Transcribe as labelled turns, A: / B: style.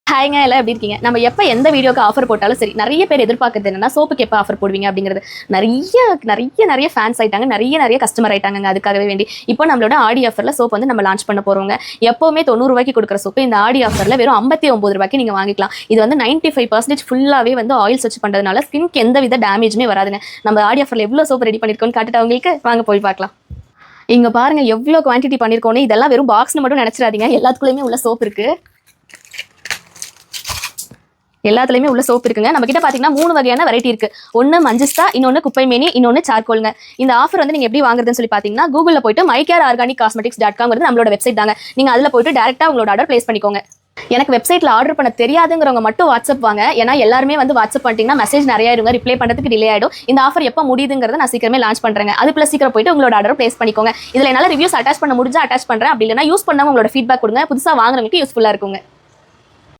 A: ஹாய்ங்க எல்லாம் எப்படி இருக்கீங்க? நம்ம எப்போ எந்த வீடியோக்கு ஆஃபர் போட்டாலும் சரி, நிறைய பேர் எதிர்பார்க்கறது என்னன்னா சோப்புக்கு எப்போ ஆஃபர் போடுவீங்க அப்படிங்கிறது. நிறைய ஃபேன்ஸ் ஆயிட்டாங்க, நிறைய கஸ்டமர் ஆயிட்டாங்க. அதுக்காகவே வேண்டி இப்போ நம்மளோட ஆடி ஆஃபர்ல சோப் வந்து நம்ம லான்ச் பண்ண போறோங்க. எப்பவுமே 90 ரூபாய்க்கு கொடுக்குற சோப்பு இந்த ஆடி ஆஃபர்ல வெறும் 59 ரூபாய்க்கு நீங்க வாங்கிக்கலாம். இது வந்து 95% ஃபுல்லாவே வந்து ஆயில் சர்ச் பண்றதுனால ஸ்கின்க்கு எந்த வித டேமேஜுமே வராதுங்க. நம்ம ஆடி ஆஃபர்ல எவ்வளவு சோப் ரெடி பண்ணிருக்கோம்னு காட்டுட்டு அவங்களுக்கு வாங்க போய் பார்க்கலாம். இங்க பாருங்க எவ்வளவு குவான்டிட்டி பண்ணிருக்கோன்னு. இதெல்லாம் வெறும் பாக்ஸ்னு மட்டும் நினைச்சிடாதீங்க, எல்லாத்துக்குள்ளயுமே உள்ள சோப் இருக்கு. எல்லாத்துலயுமே உள்ள சோப் இருக்குங்க. நம்ம கிட்ட பாத்தீங்கன்னா 3 வகையான வெரைட்டி இருக்கு. ஒன்னு மஞ்சிஸ்டா, இன்னொன்னு குப்பைமேனி, இன்னொன்னு சார்கோல்ங்க. இந்த ஆஃபர் வந்து நீங்க எப்படி வாங்குறதுன்னு சொல்லி பாத்தீங்கன்னா கூகுள்ல போயிட்டு mycareorganicosmetics.com நம்மளோட வெப்சைட் தாங்க. நீங்க அதுல போயிட்டு டைரக்டா உங்களோட ஆர்டர் பிளேஸ் பண்ணிக்கோங்க. எனக்கு வெப்சைட்ல ஆர்டர் பண்ண தெரியாதுங்கிறவங்க மட்டும் வாட்ஸ்அப் வாங்க. ஏன்னா எல்லாருமே வந்து வாட்ஸ்அப் பண்ணிட்டீங்கன்னா மெசேஜ் நிறைய இருங்க, ரிப்ளை பண்றதுக்கு டிலே ஆயிடும். இந்த ஆஃபர் எப்போ முடியுதுங்கிறத நான் சீக்கிரமே லான்ச் பண்றேங்க. அதுக்குள்ள சீக்கிரம் போயிட்டு உங்களோட ஆர்டர் பிளேஸ் பண்ணிக்கோங்க. இதுல என்னால ரிவ்யூஸ் அட்டாச் பண்ண முடிஞ்சா அட்டாச் பண்றேன், அப்படி இல்லைன்னா யூஸ் பண்ணவங்க உங்களோட ஃபீட்பேக் கொடுங்க. புதுசா வாங்குறவங்களுக்கு யூஸ்ஃபுல்லா இருக்குங்க.